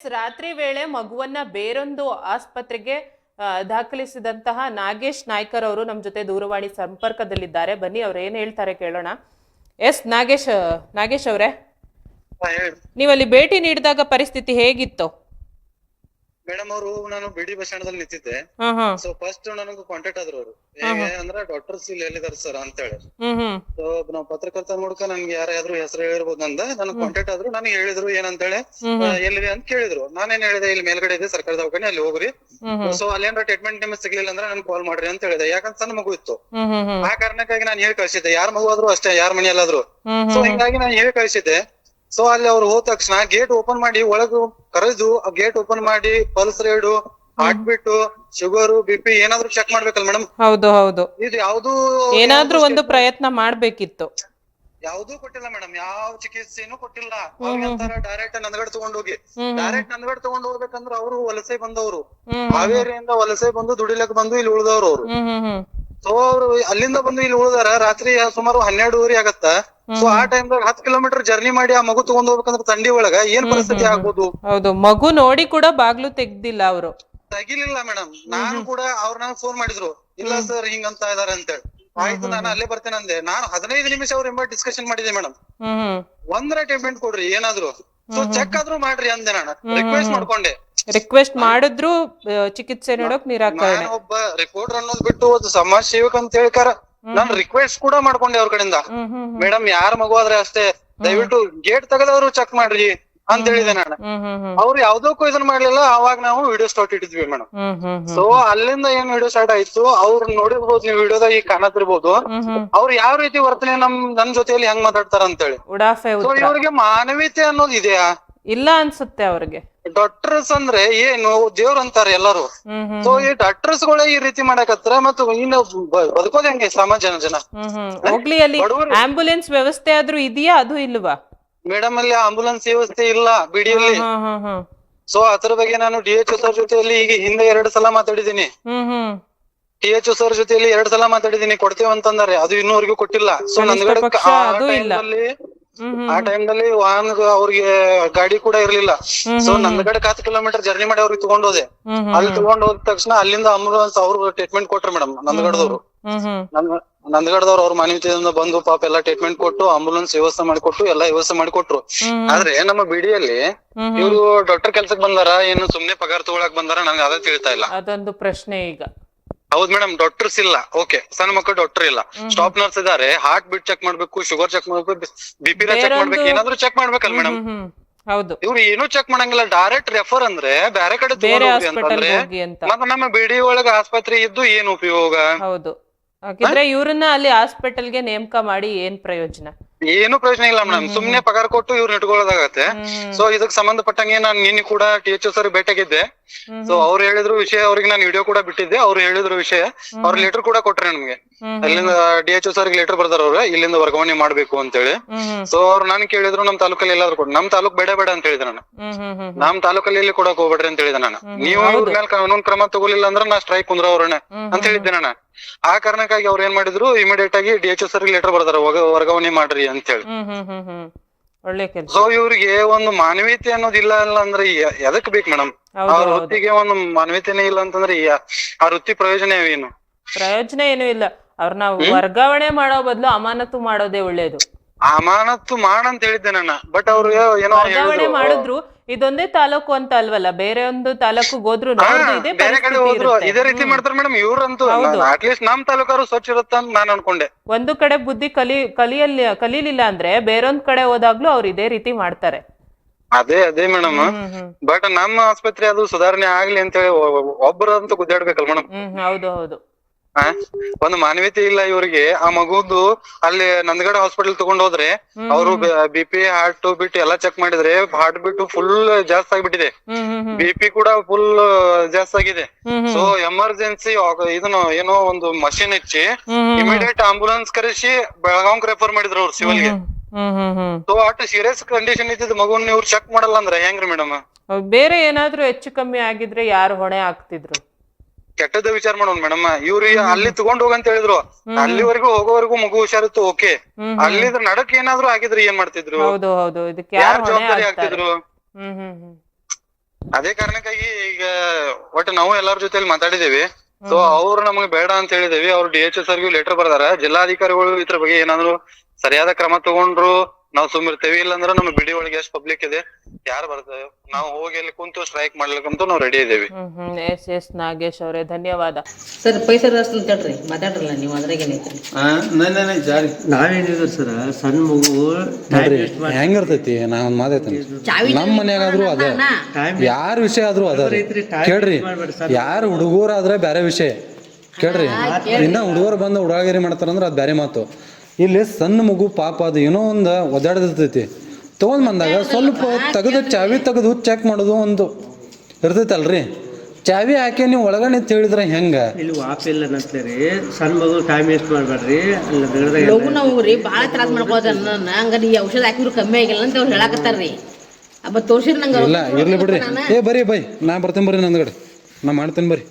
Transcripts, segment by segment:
ರಾತ್ರಿ ವೇಳೆ ಮಗುವನ್ನ ಬೇರೊಂದು ಆಸ್ಪತ್ರೆಗೆ ದಾಖಲಿಸಿದಂತಹ ನಾಗೇಶ್ ನಾಯ್ಕರ್ ಅವರು ನಮ್ಮ ಜೊತೆ ದೂರವಾಣಿ ಸಂಪರ್ಕದಲ್ಲಿದ್ದಾರೆ. ಬನ್ನಿ ಅವ್ರು ಏನ್ ಹೇಳ್ತಾರೆ ಕೇಳೋಣ. ಎಸ್ ನಾಗೇಶ್ ಅವರೇ, ನೀವಲ್ಲಿ ಭೇಟಿ ನೀಡಿದಾಗ ಪರಿಸ್ಥಿತಿ ಹೇಗಿತ್ತು? ಮೇಡಮ್ ಅವರು ನಾನು ಬಿಡಿ ಬಸ್ ಸ್ಟ್ಯಾಂಡ್ ನಿಂತಿದ್ದೆ. ಸೊ ಫಸ್ಟ್ ನನಗೆ ಕಾಂಟ್ಯಾಕ್ಟ್ ಆದ್ರು ಅವರು ಅಂದ್ರೆ ಡಾಕ್ಟರ್ಸ್ ಇಲ್ಲಿ ಎಲ್ಲಿದಾರೆ ಸರ್ ಅಂತ ಹೇಳಿ. ಸೊ ನಾವು ಪತ್ರಕರ್ತ ನೋಡ್ಕ ನನ್ಗೆ ಯಾರಾದ್ರೂ ಹೆಸರು ಹೇಳಿರ್ಬೋದು ಅಂದ ನನಗೆ ಕಾಂಟ್ಯಾಕ್ಟ್ ಆದ್ರು. ನನಗೆ ಹೇಳಿದ್ರು ಏನಂತ ಹೇಳಿ ಎಲ್ಲಿದೆ ಅಂತ ಕೇಳಿದ್ರು. ನಾನೇನ್ ಹೇಳಿದೆ ಇಲ್ಲಿ ಮೇಲ್ಗಡೆ ಇದೆ ಸರ್ಕಾರ ದವಾಖಾನೆ, ಅಲ್ಲಿ ಹೋಗ್ರಿ. ಸೊ ಅಲ್ಲೇನಾರ ಟ್ರೀಟ್ಮೆಂಟ್ ನಿಮ್ಗೆ ಸಿಗ್ಲಿಲ್ಲ ಅಂದ್ರೆ ನನ್ ಕಾಲ್ ಮಾಡ್ರಿ ಅಂತ ಹೇಳಿದೆ. ಯಾಕಂತ ಸಣ್ಣ ಮಗು ಇತ್ತು. ಆ ಕಾರಣಕ್ಕಾಗಿ ನಾನು ಹೇಳಿ ಕಳ್ಸಿದ್ದೆ, ಯಾರ ಮಗು ಆದ್ರೂ ಅಷ್ಟೇ, ಯಾರ ಮನೆಯಲ್ಲಾದ್ರು. ಸೊ ಹಿಂಗಾಗಿ ನಾನು ಹೇಳಿ ಕಳ್ಸಿದ್ದೆ. ಸೊ ಅಲ್ಲಿ ಅವ್ರು ಹೋದ ತಕ್ಷಣ ಗೇಟ್ ಓಪನ್ ಮಾಡಿ ಒಳಗ ಕರೆದು ಗೇಟ್ ಓಪನ್ ಮಾಡಿ pulse rate, heart beat, sugar, BP ಏನಾದ್ರು ಚೆಕ್ ಮಾಡ್ಬೇಕಲ್ಲ ಮೇಡಮ್? ಹೌದು. ಇದು ಯಾವ್ದು ಏನಾದ್ರೂ ಒಂದು ಪ್ರಯತ್ನ ಮಾಡ್ಬೇಕಿತ್ತು. ಯಾವ್ದೂ ಕೊಟ್ಟಿಲ್ಲ ಮೇಡಮ್, ಯಾವ ಚಿಕಿತ್ಸೆನೂ ಕೊಟ್ಟಿಲ್ಲ. ಅವ್ರಿಗಂತಾರ ಡೈರೆಕ್ಟ್ ನಂದಗಡ್ ತಗೊಂಡ್ ಹೋಗಿ. ಡೈರೆಕ್ಟ್ ನಂದಗಡ್ ತಗೊಂಡ್ ಹೋಗ್ಬೇಕಂದ್ರ ಅವರು ವಲಸೆ ಬಂದವರು, ಹಾವೇರಿಯಿಂದ ವಲಸೆ ಬಂದು ದುಡಿಲಕ್ ಬಂದು ಇಲ್ಲಿ ಉಳ್ದವ್ರು ಅವ್ರು. ಸೊ ಅವ್ರು ಅಲ್ಲಿಂದ ಬಂದು ಇಲ್ಲಿ ಉಳ್ದಾರ. ರಾತ್ರಿ ಸುಮಾರು 12:30 ಆಗತ್ತ. ಸೊ ಆ ಟೈಮ್ದಾಗ 10 ಕಿಲೋಮೀಟರ್ ಜರ್ನಿ ಮಾಡಿ ಆ ಮಗು ತಗೊಂಡ್ ಹೋಗ್ಬೇಕಂದ್ರ ತಂಡಿ ಒಳಗ ಏನ್ ಪರಿಸ್ಥಿತಿ ಆಗ್ಬೋದು? ಹೌದು, ಮಗು ನೋಡಿ ಕೂಡ ಬಾಗ್ಲು ತೆಗ್ದಿಲ್ಲ ಅವರು, ತೆಗಿಲಿಲ್ಲ ಮೇಡಮ್. ನಾನು ಕೂಡ ಅವ್ರನ್ನ ಫೋನ್ ಮಾಡಿದ್ರು, ಇಲ್ಲ ಸರ್ ಹಿಂಗಂತ ಇದಾರೆ ಅಂತೇಳಿ. ಆಯ್ತು ನಾನು ಅಲ್ಲೇ ಬರ್ತೇನೆ ಅಂದೆ. ನಾನು 15 ನಿಮಿಷ ಅವ್ರ ಎಂಬ ಡಿಸ್ಕಷನ್ ಮಾಡಿದೆ ಮೇಡಮ್. ಒಂದರ ಟ್ರೀಟ್ಮೆಂಟ್ ಕೊಡ್ರಿ ಏನಾದ್ರು, ಸೊ ಚೆಕ್ ಆದ್ರೂ ಮಾಡ್ರಿ ಅಂದೆ. ನಾನು ರಿಕ್ವೆಸ್ಟ್ ಮಾಡ್ಕೊಂಡೆ. ರಿಕ್ವೆಸ್ಟ್ ಮಾಡಿದ್ರು ಚಿಕಿತ್ಸೆ ನೀಡೋಕ್ ನಿರಾಕರಣೆ. ಒಬ್ಬ ರಿಪೋರ್ಟರ್ ಅನ್ನೋದ್ ಬಿಟ್ಟು ಒಂದು ಸಮಾಜ ಸೇವಕ ಅಂತ ಹೇಳ್ಕಾರ ನಾನು ರಿಕ್ವೆಸ್ಟ್ ಕೂಡ ಮಾಡ್ಕೊಂಡೆ ಅವ್ರ ಕಡೆಯಿಂದ. ಮೇಡಮ್ ಯಾರ ಮಗು ಆದ್ರೆ ಅಷ್ಟೇ ದಯವಿಟ್ಟು ಗೇಟ್ ತೆಗೆದವ್ರು ಚೆಕ್ ಮಾಡ್ರಿ ಅಂತ ಹೇಳಿದೆ ನಾನು. ಅವ್ರು ಯಾವ್ದಕ್ಕೂ ಇದನ್ನ ಮಾಡ್ಲಿಲ್ಲ. ಅವಾಗ ನಾವು ವಿಡಿಯೋ ಸ್ಟಾರ್ಟ್ ಇಟ್ಟಿದ್ವಿ ಮೇಡಮ್. ಸೊ ಅಲ್ಲಿಂದ ಏನ್ ವಿಡಿಯೋ ಸ್ಟಾರ್ಟ್ ಆಯ್ತು, ಅವ್ರು ನೋಡಿರ್ಬೋದು ನೀವು ವಿಡಿಯೋದಾಗ ಈಗ ಕಾಣತಿರ್ಬೋದು. ಅವ್ರು ಯಾವ ರೀತಿ ವರ್ತನೆ ನನ್ ಜೊತೆಯಲ್ಲಿ ಹೆಂಗ್ ಮಾತಾಡ್ತಾರ ಅಂತೇಳಿ. ಸೊ ಇವ್ರಿಗೆ ಮಾನವೀಯತೆ ಅನ್ನೋದು ಇದೆಯಾ? ಇಲ್ಲ ಅನ್ಸುತ್ತೆ ಅವ್ರಿಗೆ. ಡಾಕ್ಟರ್ಸ್ ಅಂದ್ರೆ ಏನು ದೇವ್ರ ಅಂತಾರೆ ಎಲ್ಲಾರು. ಸೊ ಈ ಡಾಕ್ಟರ್ಸ್ ಗಳೇ ಈ ರೀತಿ ಮಾಡಕತ್ರ ಮತ್ತು ಇನ್ನು ಬದುಕೋದ್ ಹೆಂಗೆ ಸಮಾಜ ಜನ? ಹೋಗ್ಲಿ, ಅಲ್ಲಿ ಆಂಬುಲೆನ್ಸ್ ವ್ಯವಸ್ಥೆ ಆದ್ರೂ ಇದೆಯಾ? ಅದು ಇಲ್ವಾ ಮೇಡಮ್? ಅಲ್ಲಿ ಆಂಬುಲೆನ್ಸ್ ವ್ಯವಸ್ಥೆ ಇಲ್ಲ ಬಿಡಿಯಲ್ಲಿ. ಸೊ ಅದ್ರ ಬಗ್ಗೆ ನಾನು DHO ಸರ್ ಜೊತೆಯಲ್ಲಿ ಈಗ ಹಿಂದೆ 2 ಸಲ ಮಾತಾಡಿದೀನಿ. DHO ಸರ್ ಜೊತೆಯಲ್ಲಿ 2 ಸಲ ಮಾತಾಡಿದೀನಿ, ಕೊಡ್ತೇವೆ ಅಂತಂದಾರೆ. ಅದು ಇನ್ನೂವರೆಗೂ ಕೊಟ್ಟಿಲ್ಲ. ಸೊ ನಂದ್ಗಡೆ ಆ ಟೈಮ್ ನಲ್ಲಿ ವಾಹನ ಅವ್ರಿಗೆ ಗಾಡಿ ಕೂಡ ಇರ್ಲಿಲ್ಲ. ಸೊ ನಂದ್ಗಡೆ 10 ಕಿಲೋಮೀಟರ್ ಜರ್ನಿ ಮಾಡಿ ಅವ್ರಿಗೆ ತಗೊಂಡ್ ಹೋದೆ. ಅಲ್ಲಿ ತಗೊಂಡ್ ಹೋದ ತಕ್ಷಣ ಅಲ್ಲಿಂದ ಆಂಬುಲೆನ್ಸ್ ಅವ್ರು ಟ್ರೀಟ್ಮೆಂಟ್ ಕೊಟ್ರು ಮೇಡಮ್. ನಂದಗಡದವ್ರು ಅವ್ರ ಮಾನವೀಯತೆಯಿಂದ ಬಂದು ಪಾಪ ಎಲ್ಲಾ ಟ್ರೀಟ್ಮೆಂಟ್ ಕೊಟ್ಟು ಆಂಬುಲೆನ್ಸ್ ವ್ಯವಸ್ಥೆ ಮಾಡಿಕೊಟ್ಟು ಎಲ್ಲಾ ವ್ಯವಸ್ಥೆ ಮಾಡಿಕೊಟ್ರು. ಆದ್ರೆ ನಮ್ಮ ಬಿಡಿಯಲ್ಲಿ ಇವ್ರು ಡಾಕ್ಟರ್ ಕೆಲ್ಸಕ್ ಬಂದಾರ ಏನು ಸುಮ್ನೆ ಪಗಾರ ತಗೊಳಕ್ ಬಂದಾರ ನಂಗೆ ಅದ ತಿಳಿತಾ ಇಲ್ಲ. ಅದೊಂದು ಪ್ರಶ್ನೆ ಈಗ. ಹೌದ್ ಮೇಡಮ್, ಡಾಕ್ಟರ್ಸ್ ಇಲ್ಲ. ಓಕೆ, ಸಣ್ಣ ಮಕ್ಕಳು ಡಾಕ್ಟರ್ ಇಲ್ಲ, ಸ್ಟಾಪ್ ನರ್ಸ್ ಇದಾರೆ. ಹಾರ್ಟ್ ಬೀಟ್ ಚೆಕ್ ಮಾಡ್ಬೇಕು, ಶುಗರ್ ಚೆಕ್ ಮಾಡ್ಬೇಕು, BP ಚೆಕ್ ಮಾಡ್ಬೇಕು, ಏನಾದ್ರು ಚೆಕ್ ಮಾಡ್ಬೇಕಲ್ಲ ಮೇಡಮ್? ಹೌದು, ಇವ್ರು ಏನು ಚೆಕ್ ಮಾಡಂಗಿಲ್ಲ. ಡೈರೆಕ್ಟ್ ರೆಫರ್ ಅಂದ್ರೆ ಬೇರೆ ಕಡೆ ಅಂತಂದ್ರೆ ಮತ್ತೆ ನಮ್ಮ ಬಿಡಿ ಒಳಗ ಆಸ್ಪತ್ರೆ ಇದ್ದು ಏನ್ ಉಪಯೋಗ? ಹೌದು, ಹಾಗಿದ್ರೆ ಇವ್ರನ್ನ ಅಲ್ಲಿ ಹಾಸ್ಪಿಟಲ್ಗೆ ನೇಮಕ ಮಾಡಿ ಏನ್ ಪ್ರಯೋಜನ? ಏನು ಪ್ರಯೋಜನ ಇಲ್ಲ ಮೇಡಮ್. ಸುಮ್ನೆ ಪಗಾರ ಕೊಟ್ಟು ಇವ್ರನ್ನ ಇಟ್ಕೊಳ್ಳೋದಾಗತ್ತೆ. ಸೊ ಇದಕ್ ಸಂಬಂಧಪಟ್ಟಂಗೆ ನಾನು ನಿನ್ನೆ ಕೂಡ THO ಸರ್ ಭೇಟಿಯಾಗಿದ್ದೆ. ಸೊ ಅವ್ರು ಹೇಳಿದ್ರು ವಿಷಯ, ಅವ್ರಿಗೆ ನಾನು ವಿಡಿಯೋ ಕೂಡ ಬಿಟ್ಟಿದ್ದೆ. ಅವ್ರು ಹೇಳಿದ್ರು ವಿಷಯ, ಅವ್ರ ಲೆಟರ್ ಕೂಡ ಕೊಟ್ರೆ ನಮ್ಗೆ. ಅಲ್ಲಿಂದ DHO ಸರ್ಗೆ ಲೆಟರ್ ಬರ್ದಾರ ಅವ್ರ ಇಲ್ಲಿಂದ ವರ್ಗಾವಣೆ ಮಾಡ್ಬೇಕು ಅಂತ ಹೇಳಿ. ಸೊ ಅವ್ರು ನಾನು ಕೇಳಿದ್ರು ನಮ್ ತಾಲೂಕಲ್ಲಿ ಎಲ್ಲಾದ್ರು ಕೊಡ್, ನಮ್ ತಾಲೂಕ್ ಬೇಡ ಅಂತ ಹೇಳಿದೆ ನಾನು. ನಮ್ ತಾಲೂಕಲ್ಲಿ ಎಲ್ಲಿ ಕೊಡಕ್ ಹೋಗ್ಬೇಡ್ರಿ ಅಂತ ಹೇಳಿದೆ ನಾನು. ನೀವು ಇವ್ರ ಮೇಲೆ ಕಾನೂನು ಕ್ರಮ ತಗೊಲಿಲ್ಲ ಅಂದ್ರೆ ನಾ ಸ್ಟ್ರೈಕ್ ಕುಂದ್ರವ್ರನ್ನ ಅಂತ ಹೇಳಿದ್ದೆ ನಾನು. ಆ ಕಾರಣಕ್ಕಾಗಿ ಅವ್ರು ಏನ್ ಮಾಡಿದ್ರು, ಇಮಿಡಿಯೇಟ್ ಆಗಿ DHO ಸರ್ಗೆ ಲೆಟರ್ ಬರ್ದಾರ ವರ್ಗಾವಣೆ ಮಾಡ್ರಿ ಅಂತ ಹೇಳಿ. ಸೊ ಇವ್ರಿಗೆ ಒಂದು ಮಾನವೀಯತೆ ಅನ್ನೋದು ಇಲ್ಲ ಅಂದ್ರೆ ಎದಕ್ ಬೇಕು ಮೇಡಮ್? ಅವ್ರ ವೃತ್ತಿಗೆ ಒಂದು ಮಾನವೀಯತೆನೇ ಇಲ್ಲ ಅಂತಂದ್ರೆ ಆ ವೃತ್ತಿ ಪ್ರಯೋಜನ ಏನು? ಪ್ರಯೋಜನ ಏನು ಇಲ್ಲ. ಅವ್ರನ್ನ ವರ್ಗಾವಣೆ ಮಾಡೋ ಬದಲು ಅಮಾನತು ಮಾಡೋದೇ ಒಳ್ಳೇದು. ಅಮಾನತು ಮಾಡಂತ ಹೇಳಿದ್ದೆ ನಾನು. ಬಟ್ ಅವ್ರು ಏನೋ ವರ್ಗಾವಣೆ ಮಾಡಿದ್ರು ಇದೊಂದೇ ತಾಲೂಕು ಅಂತ ಅಲ್ವಲ್ಲ, ಬೇರೆ ಒಂದು ತಾಲೂಕು ಹೋದ್ರು ಬೇರೆ ಕಡೆ ಹೋದ್ರು ಇದೇ ರೀತಿ ಮಾಡ್ತಾರೆ ಮೇಡಮ್. ಇವ್ರಂತೂ ಅಟ್ಲೀಸ್ಟ್ ನಮ್ ತಾಲೂಕಾರು ಸ್ವಚ್ಛ ಇರುತ್ತ ಅಂತ ನಾನ್ ಅನ್ಕೊಂಡೆ. ಒಂದು ಕಡೆ ಬುದ್ಧಿ ಕಲೀಲಿಲ್ಲ ಅಂದ್ರೆ ಬೇರೊಂದ್ ಕಡೆ ಹೋದಾಗ್ಲೂ ಅವ್ರು ಇದೇ ರೀತಿ ಮಾಡ್ತಾರೆ. ಅದೇ ಮೇಡಮ್. ಬಟ್ ನಮ್ಮ ಆಸ್ಪತ್ರೆ ಅದು ಸುಧಾರಣೆ ಆಗ್ಲಿ ಅಂತ ಹೇಳಿ ಒಬ್ಬರಂತೂ ಗುದ್ದಾಡ್ಬೇಕಲ್ಲ ಮೇಡಮ್. ಹೌದು. ಒಂದು ಮಾನವೀಯತೆ ಇಲ್ಲ ಇವ್ರಿಗೆ. ಆ ಮಗುದು ಅಲ್ಲಿ ನಂದಗಡ ಹಾಸ್ಪಿಟಲ್ ತಗೊಂಡ್ ಹೋದ್ರೆ ಅವರು BP, ಹಾರ್ಟ್ ಬೀಟ್ ಎಲ್ಲಾ ಚೆಕ್ ಮಾಡಿದ್ರೆ ಹಾರ್ಟ್ ಬೀಟ್ ಫುಲ್ ಜಾಸ್ತಿ ಆಗ್ಬಿಟ್ಟಿದೆ, BP ಕೂಡ ಫುಲ್ ಜಾಸ್ತಿ ಆಗಿದೆ. ಸೊ ಎಮರ್ಜೆನ್ಸಿ ಇದನ್ನು ಏನೋ ಒಂದು ಮಷಿನ್ ಹಚ್ಚಿ ಇಮಿಡಿಯೇಟ್ ಆಂಬುಲೆನ್ಸ್ ಕರೆಸಿ ಬೆಳಗಾವ್ ರೆಫರ್ ಮಾಡಿದ್ರು ಅವ್ರು ಸಿವಿಲ್ಗೆ. ಸೊ ಅಷ್ಟು ಸೀರಿಯಸ್ ಕಂಡೀಷನ್ ಇದ್ದಿದ್ ಮಗುನ್ ಇವ್ರು ಚೆಕ್ ಮಾಡಲ್ಲ ಅಂದ್ರೆ ಹೆಂಗ್ರಿ ಮೇಡಮ್? ಬೇರೆ ಏನಾದ್ರು ಹೆಚ್ಚು ಕಮ್ಮಿ ಆಗಿದ್ರೆ ಯಾರು ಹೊಣೆ ಆಗ್ತಿದ್ರು? ಕೆಟ್ಟದ ವಿಚಾರ ಮಾಡೋಣ ಮೇಡಮ್. ಇವ್ರಿಗೆ ಅಲ್ಲಿ ತಗೊಂಡ್ ಹೋಗಂತ ಹೇಳಿದ್ರು, ಅಲ್ಲಿವರೆಗೂ ಹೋಗೋವರೆಗೂ ಮಗು ಹುಷಾರಿತ್ತು, ಓಕೆ. ಅಲ್ಲಿದ್ರ ನಡಕ್ ಏನಾದ್ರು ಆಗಿದ್ರೆ ಏನ್ ಮಾಡ್ತಿದ್ರು? ಯಾರು ಜವಾಬ್ದಾರಿ ಆಗ್ತಿದ್ರು? ಅದೇ ಕಾರಣಕ್ಕಾಗಿ ಈಗ ಒಟ್ಟು ನಾವು ಎಲ್ಲಾರ ಜೊತೆಲಿ ಮಾತಾಡಿದೇವಿ. ಸೊ ಅವ್ರು ನಮ್ಗೆ ಬೇಡ ಅಂತ ಹೇಳಿದೇವಿ. ಅವ್ರು DHO ಸರ್ಗೂ ಲೆಟರ್ ಬರ್ದಾರ. ಜಿಲ್ಲಾಧಿಕಾರಿಗಳು ಇದ್ರ ಬಗ್ಗೆ ಏನಾದ್ರು ಸರಿಯಾದ ಕ್ರಮ ತಗೊಂಡ್ರು ನಾವು ಸುಮ್ಮಿರ್ತೇವಿ, ಇಲ್ಲಾಂದ್ರೆ ನಮ್ಮ ಬಿಡಿ ಒಳಗೆ ಎಷ್ಟು ಪಬ್ಲಿಕ್ ಇದೆ, ಯಾರು ಬರ್ತೇವೆ, ನಾವು ಹೋಗಿ ಅಲ್ಲಿ ಕುಂತು ಸ್ಟ್ರೈಕ್ ಮಾಡ್ಲಿಕ್ಕಂತೂ ನಾವು ರೆಡಿ ಇದೇವಿ. ಎಸ್ ನಾಗೇಶ್ ಅವರೇ ಧನ್ಯವಾದ. ಸರ್ ಪೈಸೆ ಅಂತ ಹೇಳ್ರಿ, ಮಾತಾಡ್ರಲ್ಲ ನೀವು, ಅದ್ರಾಗ ಏನೈತ್ರಿ? ನಾವೇನಿದ್ರು ಸರ್, ಸಣ್ಣ ಮಗು ಹೆಂಗಿರ್ತೈತಿ. ನಾ ಒಂದ್ ಮಾತೈತೇನೆ, ನಮ್ ಮನ್ಯಾಗಾದ್ರು ಅದೇ, ಯಾರ ವಿಷಯ ಆದ್ರೂ ಅದ ಕೇಳ್ರಿ. ಯಾರು ಹುಡುಗರಾದ್ರೆ ಬ್ಯಾರೆ ವಿಷಯ ಕೇಳ್ರಿ. ಇನ್ನ ಹುಡುಗರು ಬಂದು ಹುಡುಗಾಗಿರಿ ಮಾಡ್ತಾರಂದ್ರ ಅದ್ ಬ್ಯಾರೆ ಮಾತು. ಇಲ್ಲಿ ಸಣ್ಣ ಮಗು ಪಾಪ ಅದು ಏನೋ ಒಂದು ಒದ್ದಾಡ್ದಿರ್ತೈತಿ, ತೊಗೊಂಡ್ ಬಂದಾಗ ಸ್ವಲ್ಪ ತೆಗೆದು ಚಾವಿ ತೆಗೆದು ಚೆಕ್ ಮಾಡೋದು ಒಂದು ಇರ್ತೈತಲ್ರಿ. ಚಾವಿ ಹಾಕಿ ನೀವು ಒಳಗಡೆ ನಿಂತು ಹೇಳಿದ್ರೆ ಹೆಂಗ? ಇಲ್ಲಿ ವಾಪಿಲ್ಲ ಅಂತೇಳಿ ಸಣ್ಣ ಮಗು ಟೈಮ್ ವೇಸ್ಟ್ ಮಾಡ್ಬೇಡ್ರಿ. ಲಘು ನಾವು ರೀ ಭಾಳ ತ್ರಾಸ ಮಾಡ್ಕೋದ ಹಂಗ ಈ ಔಷಧ ಹಾಕಿದ್ರು ಕಮ್ಮಿ ಆಗಿಲ್ಲ ಅಂತ ಅವ್ರು ಹೇಳಾಕತ್ತಾರ್ರಿ. ಅಬ್ಬ ತೋರ್ಸಿರ್ ನಂಗೆ ಇಲ್ಲ ಇರ್ಲಿ ಬಿಡ್ರಿ. ಬರೀ ಬೈ, ನಾ ಬರ್ತೀನಿ ಬರ್ರಿ, ನಂದ್ಗಡೆ ನಾ ಮಾಡ್ತೇನೆ ಬರ್ರಿ.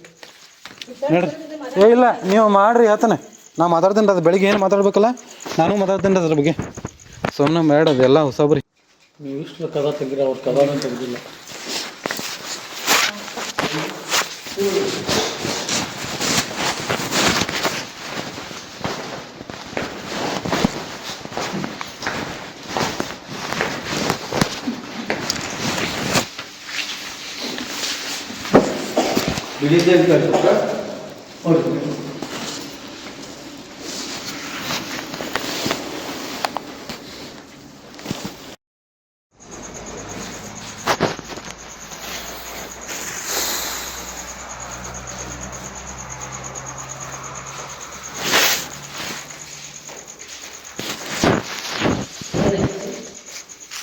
ನೋಡ್ರಿ ಇಲ್ಲ ನೀವು ಮಾಡ್ರಿ ಆತನೆ, ನಾ ಮಾತಾಡ್ತೀನಿ. ಅದು ಬೆಳಿಗ್ಗೆ ಏನು ಮಾತಾಡ್ಬೇಕಲ್ಲ, ನಾನು ಮಾತಾಡ್ತೀನಿ ಅದ್ರ ಬಗ್ಗೆ. ಸುಮ್ಮನೆ ಬೇಡ, ಅದೆಲ್ಲ ಹೊಸಬ್ರಿ. ನೀವು ಇಷ್ಟು ಕದ ತೆಗಿರಿ, ಅವ್ರ ಕದಾನ ತೆಗ್ದಿಲ್ಲ.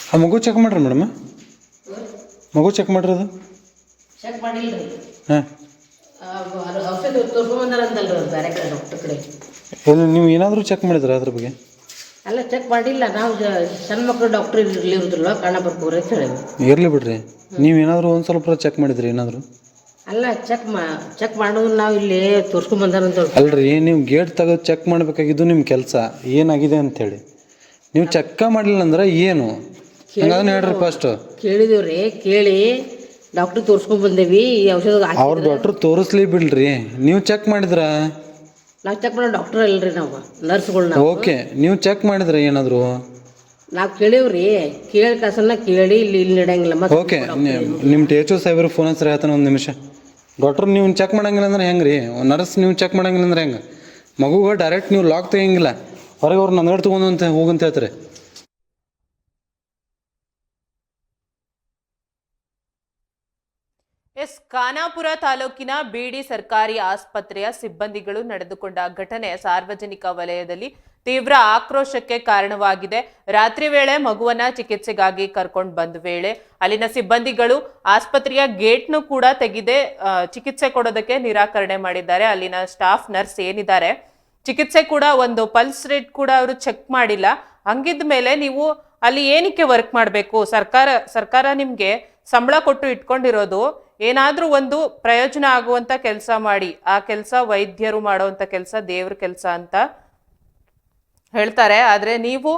ಆ ಮಗು ಚೆಕ್ ಮಾಡ್ರಿ ಮೇಡಮ್, ಮಗು ಚೆಕ್ ಮಾಡ್ರಿ. ಅದು ಚೆಕ್ ಮಾಡಿಲ್ರಿ. ಹಾಂ, ಔಷಧ ತೋರ್ಸ್ಕೊಂಬಂದಾರಂತಲ್ರಿ ಅವ್ರು ಬೇರೆ ಕಡೆ ಡಾಕ್ಟರ್ ಕಡೆ. ಎಲ್ಲಿ ನೀವು ಏನಾದರೂ ಚೆಕ್ ಮಾಡಿದ್ರ ಅದ್ರ ಬಗ್ಗೆ? ಅಲ್ಲ ಚೆಕ್ ಮಾಡಿಲ್ಲ, ನಾವು ಸಣ್ಣ ಮಕ್ಕಳು ಡಾಕ್ಟರ್ ಇರುದಿಲ್ಲ, ಕಣ್ಣ ಬರ್ಕೋರಿ ಅಂತ ಹೇಳಿದ್ವಿ. ಇರ್ಲಿ ಬಿಡ್ರಿ, ನೀವು ಏನಾದರೂ ಒಂದು ಸ್ವಲ್ಪ ಚೆಕ್ ಮಾಡಿದ್ರಿ ಏನಾದರೂ? ಅಲ್ಲ ಚೆಕ್ ಮಾಡೋದು ನಾವು ಇಲ್ಲಿ ತೋರ್ಸ್ಕೊಂಬಂದಾರಂತ. ಅಲ್ರಿ, ನೀವು ಗೇಟ್ ತೆಗೆದು ಚೆಕ್ ಮಾಡಬೇಕಾಗಿದ್ದು ನಿಮ್ಮ ಕೆಲಸ ಏನಾಗಿದೆ ಅಂಥೇಳಿ. ನೀವು ಚೆಕ್ಕ ಮಾಡಲಿಲ್ಲ ಅಂದ್ರೆ ಏನು ಹಂಗಾದ್ರೆ ಹೇಳ್ರಿ. ಫಸ್ಟ್ ಕೇಳಿದೇವ್ರಿ, ಕೇಳಿ ಡಾಕ್ಟ್ರ್ ತೋರ್ಸ್ಕೊಂಡ್ ಬಂದೇವಿ. ಈ ಔಷಧ ಅವ್ರ ಡಾಕ್ಟ್ರ್ ತೋರಿಸ್ಲಿ ಬಿಡ್ರಿ, ನೀವು ಚೆಕ್ ಮಾಡಿದ್ರ? ನಾವು ಚೆಕ್ ಮಾಡೋ ಡಾಕ್ಟರ್ ಅಲ್ರಿ, ನಾವು ನರ್ಸ್ಗಳನ್ನ. ಓಕೆ, ನೀವು ಚೆಕ್ ಮಾಡಿದ್ರೆ ಏನಾದ್ರು? ನಾವು ಕೇಳೇವ್ರಿ, ಕೇಳಿ ಕಸನ್ನ ಕೇಳಿ ಇಲ್ಲಿ ನಡೆಯಂಗಿಲ್ಲ. ಓಕೆ, ನಿಮ್ಮ DHO ಸಾಹೇಬ್ರು ಫೋನ್ ಹಚ್ಚಿರಿ ಆತನ ಒಂದು ನಿಮಿಷ. ಡಾಕ್ಟ್ರ್ ನೀವು ಚೆಕ್ ಮಾಡಂಗಿಲ್ಲ ಅಂದ್ರೆ ಹೆಂಗೆ ರೀ? ನರ್ಸ್ ನೀವು ಚೆಕ್ ಮಾಡಂಗಿಲ್ಲ ಅಂದ್ರೆ ಹೆಂಗೆ? ಮಗುಗೆ ಡೈರೆಕ್ಟ್ ನೀವು ಲಾಕ್ ತೆಗಿಯಂಗಿಲ್ಲ, ಹೊರಗೆ ಅವ್ರು ನಂಗಡೆ ತೊಗೊಂಡು ಅಂತ ಹೋಗಂತ ಹೇಳ್ತಾರೆ. ಖಾನಾಪುರ ತಾಲೂಕಿನ ಬಿಡಿ ಸರ್ಕಾರಿ ಆಸ್ಪತ್ರೆಯ ಸಿಬ್ಬಂದಿಗಳು ನಡೆದುಕೊಂಡ ಘಟನೆ ಸಾರ್ವಜನಿಕ ವಲಯದಲ್ಲಿ ತೀವ್ರ ಆಕ್ರೋಶಕ್ಕೆ ಕಾರಣವಾಗಿದೆ. ರಾತ್ರಿ ವೇಳೆ ಮಗುವನ್ನ ಚಿಕಿತ್ಸೆಗಾಗಿ ಕರ್ಕೊಂಡು ಬಂದ ವೇಳೆ ಅಲ್ಲಿನ ಸಿಬ್ಬಂದಿಗಳು ಆಸ್ಪತ್ರೆಯ ಗೇಟ್ನು ಕೂಡ ತೆಗೆದೇ ಚಿಕಿತ್ಸೆ ಕೊಡೋದಕ್ಕೆ ನಿರಾಕರಣೆ ಮಾಡಿದ್ದಾರೆ. ಅಲ್ಲಿನ ಸ್ಟಾಫ್ ನರ್ಸ್ ಏನಿದ್ದಾರೆ, ಚಿಕಿತ್ಸೆ ಕೂಡ ಒಂದು ಪಲ್ಸ್ ರೇಟ್ ಕೂಡ ಅವರು ಚೆಕ್ ಮಾಡಿಲ್ಲ. ಹಂಗಿದ ಮೇಲೆ ನೀವು ಅಲ್ಲಿ ಏನಕ್ಕೆ ವರ್ಕ್ ಮಾಡಬೇಕು? ಸರ್ಕಾರ ನಿಮ್ಗೆ ಸಂಬಳ ಕೊಟ್ಟು ಇಟ್ಕೊಂಡಿರೋದು, ಏನಾದ್ರೂ ಒಂದು ಪ್ರಯೋಜನ ಆಗುವಂತ ಕೆಲಸ ಮಾಡಿ. ಆ ಕೆಲಸ ವೈದ್ಯರು ಮಾಡುವಂತ ಕೆಲಸ ದೇವ್ರ ಕೆಲಸ ಅಂತ ಹೇಳ್ತಾರೆ. ಆದ್ರೆ ನೀವು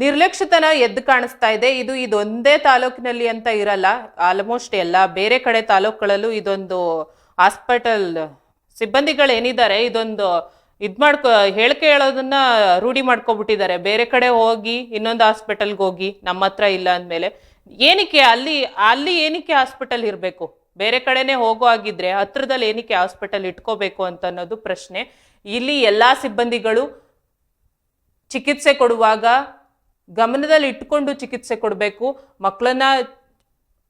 ನಿರ್ಲಕ್ಷ್ಯತನ ಎದ್ದು ಕಾಣಿಸ್ತಾ ಇದೆ. ಇದೊಂದೇ ತಾಲೂಕಿನಲ್ಲಿ ಅಂತ ಇರಲ್ಲ, ಆಲ್ಮೋಸ್ಟ್ ಎಲ್ಲ ಬೇರೆ ಕಡೆ ತಾಲೂಕುಗಳಲ್ಲೂ ಇದೊಂದು ಹಾಸ್ಪಿಟಲ್ ಸಿಬ್ಬಂದಿಗಳು ಏನಿದ್ದಾರೆ ಇದೊಂದು ಹೇಳಿಕೆ ಹೇಳೋದನ್ನ ರೂಢಿ ಮಾಡ್ಕೊಬಿಟ್ಟಿದ್ದಾರೆ. ಬೇರೆ ಕಡೆ ಹೋಗಿ ಇನ್ನೊಂದು ಹಾಸ್ಪಿಟಲ್ಗೆ ಹೋಗಿ ನಮ್ಮ ಹತ್ರ ಇಲ್ಲ ಅಂದಮೇಲೆ ಏನಕ್ಕೆ ಅಲ್ಲಿ ಏನಕ್ಕೆ ಹಾಸ್ಪಿಟಲ್ ಇರಬೇಕು? ಬೇರೆ ಕಡೆನೆ ಹೋಗೋ ಆಗಿದ್ರೆ ಹತ್ರದಲ್ಲಿ ಏನಕ್ಕೆ ಹಾಸ್ಪಿಟಲ್ ಇಟ್ಕೋಬೇಕು ಅಂತ ಅನ್ನೋದು ಪ್ರಶ್ನೆ. ಇಲ್ಲಿ ಎಲ್ಲಾ ಸಿಬ್ಬಂದಿಗಳು ಚಿಕಿತ್ಸೆ ಕೊಡುವಾಗ ಗಮನದಲ್ಲಿ ಇಟ್ಕೊಂಡು ಚಿಕಿತ್ಸೆ ಕೊಡಬೇಕು. ಮಕ್ಕಳನ್ನ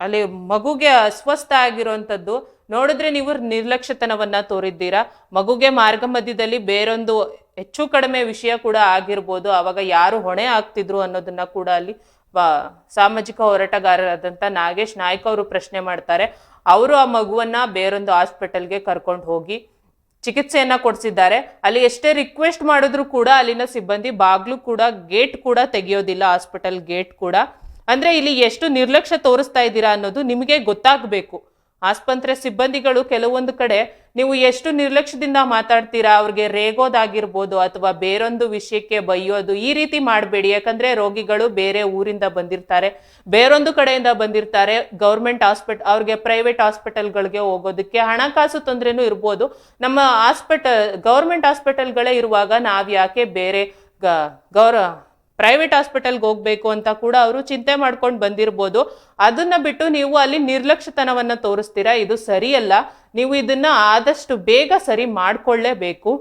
ಅಲ್ಲಿ ಮಗುಗೆ ಅಸ್ವಸ್ಥ ಆಗಿರುವಂಥದ್ದು ನೋಡಿದ್ರೆ ನೀವು ನಿರ್ಲಕ್ಷ್ಯತನವನ್ನ ತೋರಿದ್ದೀರಾ. ಮಗುಗೆ ಮಾರ್ಗ ಮಧ್ಯದಲ್ಲಿ ಬೇರೊಂದು ಹೆಚ್ಚು ಕಡಿಮೆ ವಿಷಯ ಕೂಡ ಆಗಿರ್ಬೋದು, ಅವಾಗ ಯಾರು ಹೊಣೆ ಆಗ್ತಿದ್ರು ಅನ್ನೋದನ್ನ ಕೂಡ ಅಲ್ಲಿ ಸಾಮಾಜಿಕ ಹೋರಾಟಗಾರರಾದಂಥ ನಾಗೇಶ್ ನಾಯ್ಕ ಅವರು ಪ್ರಶ್ನೆ ಮಾಡ್ತಾರೆ. ಅವರು ಆ ಮಗುವನ್ನ ಬೇರೊಂದು ಹಾಸ್ಪಿಟಲ್ಗೆ ಕರ್ಕೊಂಡು ಹೋಗಿ ಚಿಕಿತ್ಸೆಯನ್ನ ಕೊಡಿಸಿದ್ದಾರೆ. ಅಲ್ಲಿ ಎಷ್ಟೇ ರಿಕ್ವೆಸ್ಟ್ ಮಾಡಿದ್ರು ಕೂಡ ಅಲ್ಲಿನ ಸಿಬ್ಬಂದಿ ಬಾಗ್ಲು ಕೂಡ ಗೇಟ್ ಕೂಡ ತೆಗೆಯೋದಿಲ್ಲ, ಹಾಸ್ಪಿಟಲ್ ಗೇಟ್ ಕೂಡ. ಅಂದ್ರೆ ಇಲ್ಲಿ ಎಷ್ಟು ನಿರ್ಲಕ್ಷ್ಯ ತೋರಿಸ್ತಾ ಇದ್ದೀರಾ ಅನ್ನೋದು ನಿಮಗೆ ಗೊತ್ತಾಗಬೇಕು. ಆಸ್ಪತ್ರೆ ಸಿಬ್ಬಂದಿಗಳು ಕೆಲವೊಂದು ಕಡೆ ನೀವು ಎಷ್ಟು ನಿರ್ಲಕ್ಷ್ಯದಿಂದ ಮಾತಾಡ್ತೀರಾ, ಅವ್ರಿಗೆ ರೇಗೋದಾಗಿರ್ಬೋದು ಅಥವಾ ಬೇರೊಂದು ವಿಷಯಕ್ಕೆ ಬೈಯೋದು, ಈ ರೀತಿ ಮಾಡಬೇಡಿ. ಯಾಕಂದ್ರೆ ರೋಗಿಗಳು ಬೇರೆ ಊರಿಂದ ಬಂದಿರ್ತಾರೆ, ಬೇರೊಂದು ಕಡೆಯಿಂದ ಬಂದಿರ್ತಾರೆ. ಅವ್ರಿಗೆ ಪ್ರೈವೇಟ್ ಹಾಸ್ಪಿಟಲ್ಗಳಿಗೆ ಹೋಗೋದಕ್ಕೆ ಹಣಕಾಸು ತೊಂದರೆನೂ ಇರ್ಬೋದು. ನಮ್ಮ ಗೌರ್ಮೆಂಟ್ ಹಾಸ್ಪಿಟಲ್ಗಳೇ ಇರುವಾಗ ನಾವ್ ಯಾಕೆ ಬೇರೆ ಪ್ರೈವೇಟ್ ಹಾಸ್ಪಿಟಲ್ಗೆ ಹೋಗ್ಬೇಕು ಅಂತ ಕೂಡ ಅವರು ಚಿಂತೆ ಮಾಡ್ಕೊಂಡು ಬಂದಿರ್ಬೋದು. ಅದನ್ನ ಬಿಟ್ಟು ನೀವು ಅಲ್ಲಿ ನಿರ್ಲಕ್ಷ್ಯತನವನ್ನ ತೋರಿಸ್ತೀರಾ, ಇದು ಸರಿಯಲ್ಲ. ನೀವು ಇದನ್ನ ಆದಷ್ಟು ಬೇಗ ಸರಿ ಮಾಡ್ಕೊಳ್ಳೇಬೇಕು.